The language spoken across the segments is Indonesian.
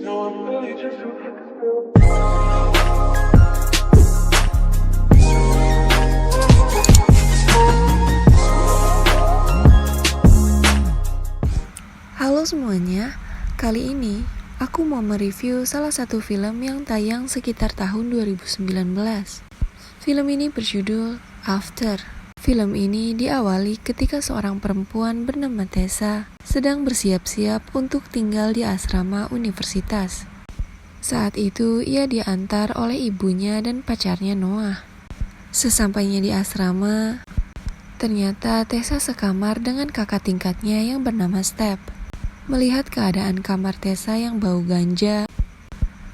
Halo semuanya, kali ini aku mau mereview salah satu film yang tayang sekitar tahun 2019. Film ini berjudul After. Film ini diawali ketika seorang perempuan bernama Tessa sedang bersiap-siap untuk tinggal di asrama universitas. Saat itu ia diantar oleh ibunya dan pacarnya Noah. Sesampainya di asrama, ternyata Tessa sekamar dengan kakak tingkatnya yang bernama Step. Melihat keadaan kamar Tessa yang bau ganja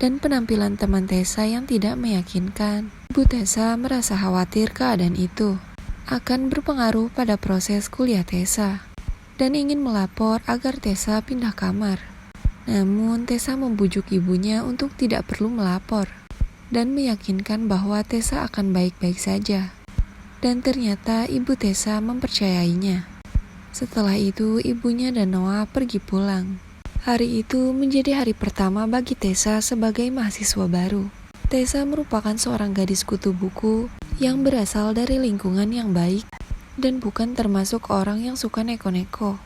dan penampilan teman Tessa yang tidak meyakinkan, Ibu Tessa merasa khawatir keadaan itu akan berpengaruh pada proses kuliah Tessa dan ingin melapor agar Tessa pindah kamar. Namun Tessa membujuk ibunya untuk tidak perlu melapor dan meyakinkan bahwa Tessa akan baik-baik saja. Dan ternyata Ibu Tessa mempercayainya. Setelah itu, ibunya dan Noah pergi pulang. Hari itu menjadi hari pertama bagi Tessa sebagai mahasiswa baru. Tessa merupakan seorang gadis kutu buku yang berasal dari lingkungan yang baik dan bukan termasuk orang yang suka neko-neko.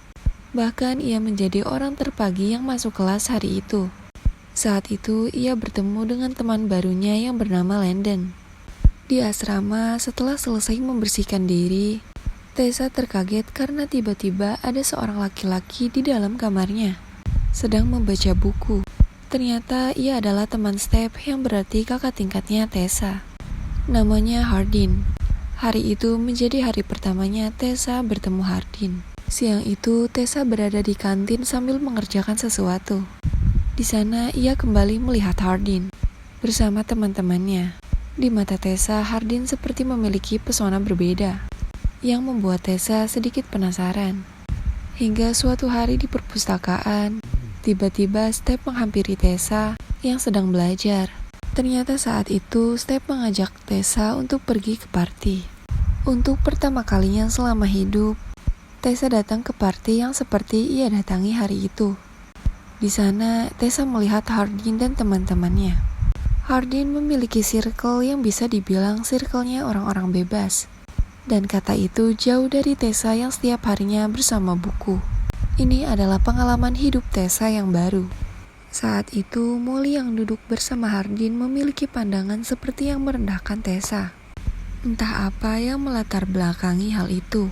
Bahkan ia menjadi orang terpagi yang masuk kelas hari itu. Saat itu, ia bertemu dengan teman barunya yang bernama Landon. Di asrama, setelah selesai membersihkan diri, Tessa terkaget karena tiba-tiba ada seorang laki-laki di dalam kamarnya, sedang membaca buku. Ternyata ia adalah teman Step yang berarti kakak tingkatnya Tessa. Namanya Hardin. Hari itu menjadi hari pertamanya Tessa bertemu Hardin. Siang itu Tessa berada di kantin sambil mengerjakan sesuatu. Di sana ia kembali melihat Hardin bersama teman-temannya. Di mata Tessa, Hardin seperti memiliki pesona berbeda yang membuat Tessa sedikit penasaran. Hingga suatu hari di perpustakaan, tiba-tiba Step menghampiri Tessa yang sedang belajar. Ternyata saat itu Step mengajak Tessa untuk pergi ke party. Untuk pertama kalinya selama hidup, Tessa datang ke party yang seperti ia datangi hari itu. Di sana, Tessa melihat Hardin dan teman-temannya. Hardin memiliki circle yang bisa dibilang circle-nya orang-orang bebas. Dan kata itu jauh dari Tessa yang setiap harinya bersama buku. Ini adalah pengalaman hidup Tessa yang baru. Saat itu, Molly yang duduk bersama Hardin memiliki pandangan seperti yang merendahkan Tessa. Entah apa yang melatar belakangi hal itu.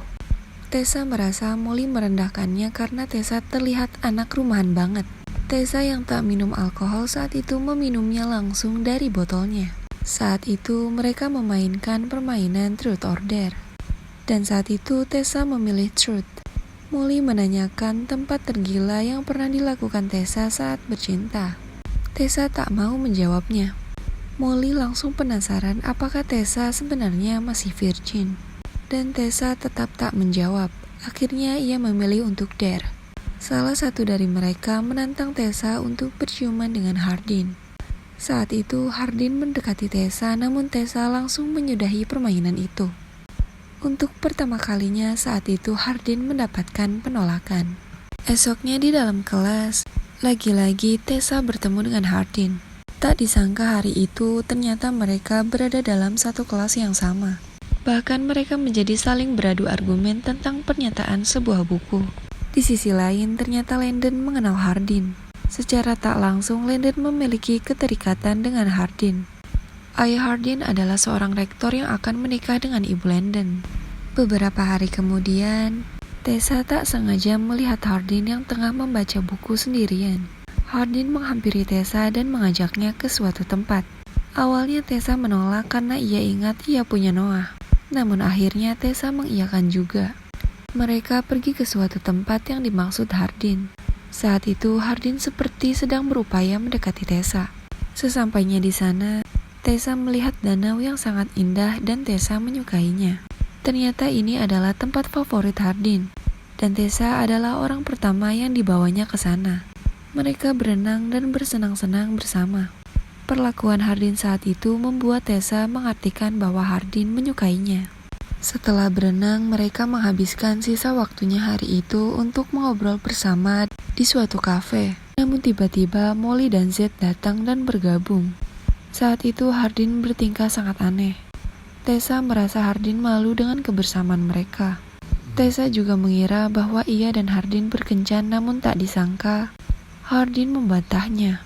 Tessa merasa Molly merendahkannya karena Tessa terlihat anak rumahan banget. Tessa yang tak minum alkohol saat itu meminumnya langsung dari botolnya. Saat itu mereka memainkan permainan Truth or Dare. Dan saat itu Tessa memilih Truth. Molly menanyakan tempat tergila yang pernah dilakukan Tessa saat bercinta. Tessa tak mau menjawabnya. Molly langsung penasaran apakah Tessa sebenarnya masih virgin. Dan Tessa tetap tak menjawab. Akhirnya ia memilih untuk dare. Salah satu dari mereka menantang Tessa untuk berciuman dengan Hardin. Saat itu Hardin mendekati Tessa, namun Tessa langsung menyudahi permainan itu. Untuk pertama kalinya saat itu Hardin mendapatkan penolakan. Esoknya di dalam kelas, lagi-lagi Tessa bertemu dengan Hardin. Tak disangka hari itu ternyata mereka berada dalam satu kelas yang sama. Bahkan mereka menjadi saling beradu argumen tentang pernyataan sebuah buku. Di sisi lain ternyata Landon mengenal Hardin. Secara tak langsung Landon memiliki keterikatan dengan Hardin. Ayah Hardin adalah seorang rektor yang akan menikah dengan ibu Landon. Beberapa hari kemudian, Tessa tak sengaja melihat Hardin yang tengah membaca buku sendirian. Hardin menghampiri Tessa dan mengajaknya ke suatu tempat. Awalnya Tessa menolak karena ia ingat ia punya Noah. Namun akhirnya Tessa mengiyakan juga. Mereka pergi ke suatu tempat yang dimaksud Hardin. Saat itu Hardin seperti sedang berupaya mendekati Tessa. Sesampainya di sana, Tessa melihat danau yang sangat indah dan Tessa menyukainya. Ternyata ini adalah tempat favorit Hardin, dan Tessa adalah orang pertama yang dibawanya ke sana. Mereka berenang dan bersenang-senang bersama. Perlakuan Hardin saat itu membuat Tessa mengartikan bahwa Hardin menyukainya. Setelah berenang, mereka menghabiskan sisa waktunya hari itu untuk mengobrol bersama di suatu kafe. Namun tiba-tiba Molly dan Zed datang dan bergabung. Saat itu Hardin bertingkah sangat aneh. Tessa merasa Hardin malu dengan kebersamaan mereka. Tessa juga mengira bahwa ia dan Hardin berkencan, namun tak disangka Hardin membantahnya.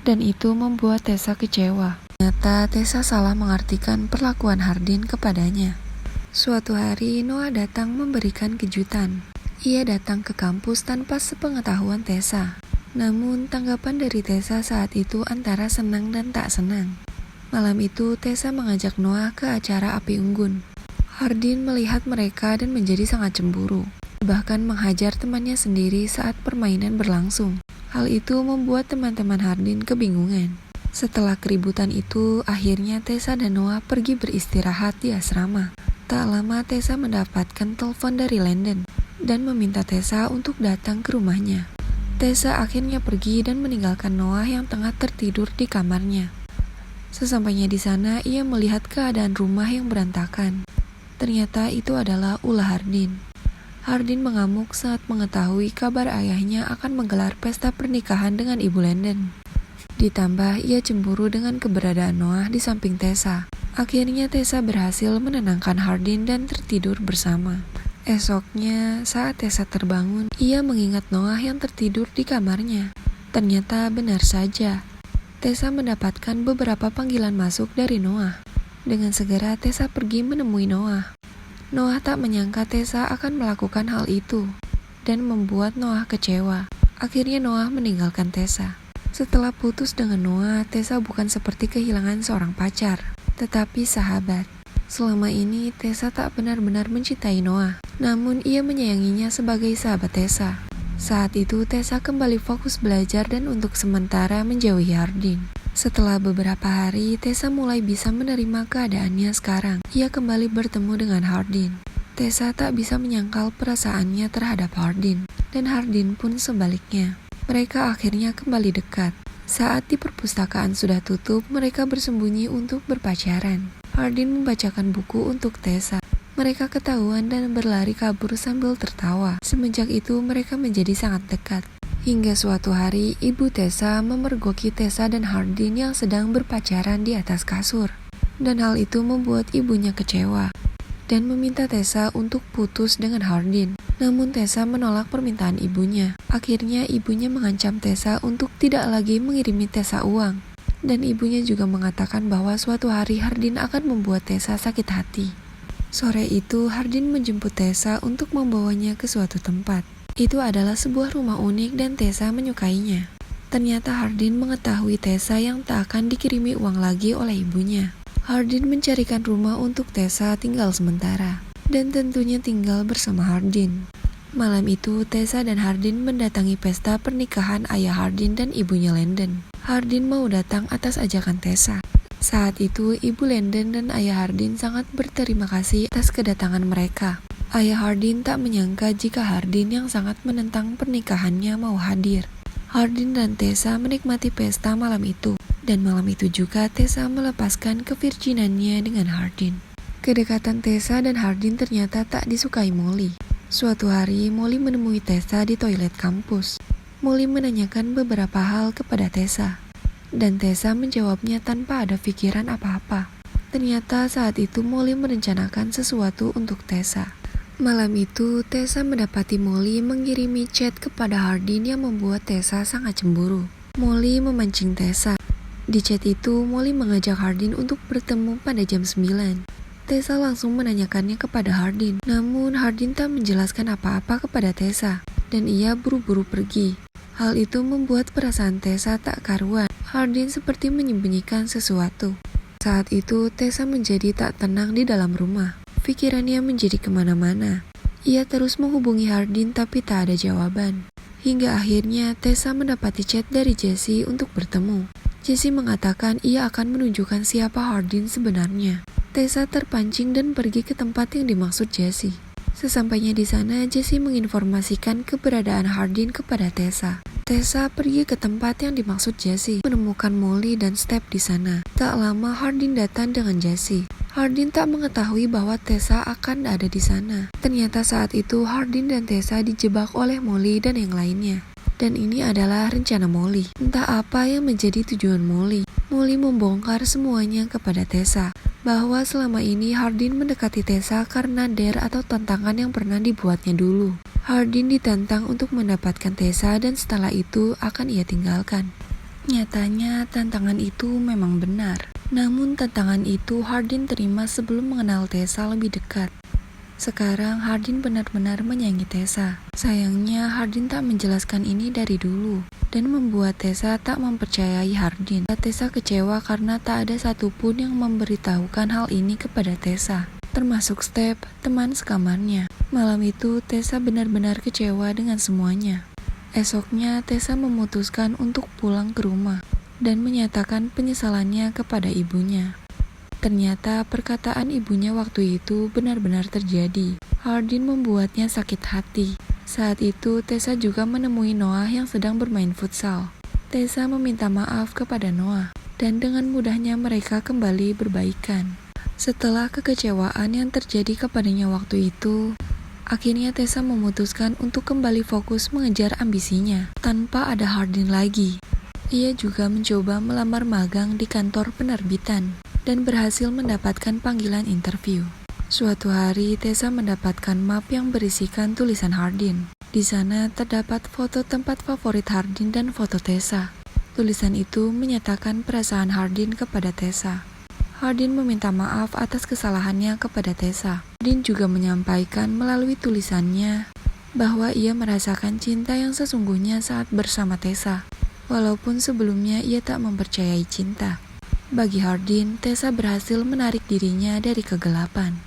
Dan itu membuat Tessa kecewa. Ternyata Tessa salah mengartikan perlakuan Hardin kepadanya. Suatu hari Noah datang memberikan kejutan. Ia datang ke kampus tanpa sepengetahuan Tessa. Namun tanggapan dari Tessa saat itu antara senang dan tak senang. Malam itu Tessa mengajak Noah ke acara api unggun. Hardin melihat mereka dan menjadi sangat cemburu. Bahkan menghajar temannya sendiri saat permainan berlangsung. Hal itu membuat teman-teman Hardin kebingungan. Setelah keributan itu, akhirnya Tessa dan Noah pergi beristirahat di asrama. Tak lama Tessa mendapatkan telepon dari Landon dan meminta Tessa untuk datang ke rumahnya. Tessa akhirnya pergi dan meninggalkan Noah yang tengah tertidur di kamarnya. Sesampainya di sana, ia melihat keadaan rumah yang berantakan. Ternyata itu adalah ulah Hardin. Hardin mengamuk saat mengetahui kabar ayahnya akan menggelar pesta pernikahan dengan ibu Landon. Ditambah ia cemburu dengan keberadaan Noah di samping Tessa. Akhirnya Tessa berhasil menenangkan Hardin dan tertidur bersama. Esoknya saat Tessa terbangun, ia mengingat Noah yang tertidur di kamarnya. Ternyata benar saja. Tessa mendapatkan beberapa panggilan masuk dari Noah. Dengan segera Tessa pergi menemui Noah. Noah tak menyangka Tessa akan melakukan hal itu dan membuat Noah kecewa. Akhirnya Noah meninggalkan Tessa. Setelah putus dengan Noah, Tessa bukan seperti kehilangan seorang pacar, tetapi sahabat. Selama ini Tessa tak benar-benar mencintai Noah, namun ia menyayanginya sebagai sahabat Tessa. Saat itu Tessa kembali fokus belajar dan untuk sementara menjauhi Hardin. Setelah beberapa hari, Tessa mulai bisa menerima keadaannya sekarang. Ia kembali bertemu dengan Hardin. Tessa tak bisa menyangkal perasaannya terhadap Hardin, dan Hardin pun sebaliknya. Mereka akhirnya kembali dekat. Saat di perpustakaan sudah tutup, mereka bersembunyi untuk berpacaran. Hardin membacakan buku untuk Tessa. Mereka ketahuan dan berlari kabur sambil tertawa. Semenjak itu mereka menjadi sangat dekat. Hingga suatu hari, ibu Tessa memergoki Tessa dan Hardin yang sedang berpacaran di atas kasur. Dan hal itu membuat ibunya kecewa dan meminta Tessa untuk putus dengan Hardin. Namun Tessa menolak permintaan ibunya. Akhirnya ibunya mengancam Tessa untuk tidak lagi mengirimi Tessa uang. Dan ibunya juga mengatakan bahwa suatu hari Hardin akan membuat Tessa sakit hati. Sore itu Hardin menjemput Tessa untuk membawanya ke suatu tempat. Itu adalah sebuah rumah unik dan Tessa menyukainya. Ternyata Hardin mengetahui Tessa yang tak akan dikirimi uang lagi oleh ibunya. Hardin mencarikan rumah untuk Tessa tinggal sementara, dan tentunya tinggal bersama Hardin. Malam itu Tessa dan Hardin mendatangi pesta pernikahan ayah Hardin dan ibunya Landon. Hardin mau datang atas ajakan Tessa. Saat itu ibu Landon dan ayah Hardin sangat berterima kasih atas kedatangan mereka. Ayah Hardin tak menyangka jika Hardin yang sangat menentang pernikahannya mau hadir. Hardin dan Tessa menikmati pesta malam itu, dan malam itu juga Tessa melepaskan kevirginannya dengan Hardin. Kedekatan Tessa dan Hardin ternyata tak disukai Molly. Suatu hari Molly menemui Tessa di toilet kampus. Molly menanyakan beberapa hal kepada Tessa, dan Tessa menjawabnya tanpa ada pikiran apa-apa. Ternyata saat itu Molly merencanakan sesuatu untuk Tessa. Malam itu, Tessa mendapati Molly mengirimi chat kepada Hardin yang membuat Tessa sangat cemburu. Molly memancing Tessa. Di chat itu, Molly mengajak Hardin untuk bertemu pada jam 9. Tessa langsung menanyakannya kepada Hardin. Namun, Hardin tak menjelaskan apa-apa kepada Tessa, dan ia buru-buru pergi. Hal itu membuat perasaan Tessa tak karuan. Hardin seperti menyembunyikan sesuatu. Saat itu, Tessa menjadi tak tenang di dalam rumah. Pikirannya menjadi kemana-mana. Ia terus menghubungi Hardin tapi tak ada jawaban. Hingga akhirnya Tessa mendapati chat dari Jessie untuk bertemu. Jessie mengatakan ia akan menunjukkan siapa Hardin sebenarnya. Tessa terpancing dan pergi ke tempat yang dimaksud Jessie. Sesampainya di sana, Jessie menginformasikan keberadaan Hardin kepada Tessa. Tessa pergi ke tempat yang dimaksud Jessie, menemukan Molly dan Steph di sana. Tak lama Hardin datang dengan Jessie. Hardin tak mengetahui bahwa Tessa akan ada di sana. Ternyata saat itu Hardin dan Tessa dijebak oleh Molly dan yang lainnya. Dan ini adalah rencana Molly. Entah apa yang menjadi tujuan Molly. Molly membongkar semuanya kepada Tessa. Bahwa selama ini Hardin mendekati Tessa karena dare atau tantangan yang pernah dibuatnya dulu. Hardin ditantang untuk mendapatkan Tessa dan setelah itu akan ia tinggalkan. Nyatanya tantangan itu memang benar. Namun tantangan itu Hardin terima sebelum mengenal Tessa lebih dekat. Sekarang Hardin benar-benar menyayangi Tessa. Sayangnya Hardin tak menjelaskan ini dari dulu dan membuat Tessa tak mempercayai Hardin. Tessa kecewa karena tak ada satupun yang memberitahukan hal ini kepada Tessa, termasuk Steph, teman sekamarnya. Malam itu Tessa benar-benar kecewa dengan semuanya. Esoknya Tessa memutuskan untuk pulang ke rumah dan menyatakan penyesalannya kepada ibunya. Ternyata perkataan ibunya waktu itu benar-benar terjadi. Hardin membuatnya sakit hati. Saat itu Tessa juga menemui Noah yang sedang bermain futsal. Tessa meminta maaf kepada Noah dan dengan mudahnya mereka kembali berbaikan. Setelah kekecewaan yang terjadi kepadanya waktu itu, akhirnya Tessa memutuskan untuk kembali fokus mengejar ambisinya tanpa ada Hardin lagi. Ia juga mencoba melamar magang di kantor penerbitan dan berhasil mendapatkan panggilan interview. Suatu hari, Tessa mendapatkan map yang berisikan tulisan Hardin. Di sana terdapat foto tempat favorit Hardin dan foto Tessa. Tulisan itu menyatakan perasaan Hardin kepada Tessa. Hardin meminta maaf atas kesalahannya kepada Tessa. Hardin juga menyampaikan melalui tulisannya bahwa ia merasakan cinta yang sesungguhnya saat bersama Tessa, walaupun sebelumnya ia tak mempercayai cinta. Bagi Hardin, Tessa berhasil menarik dirinya dari kegelapan.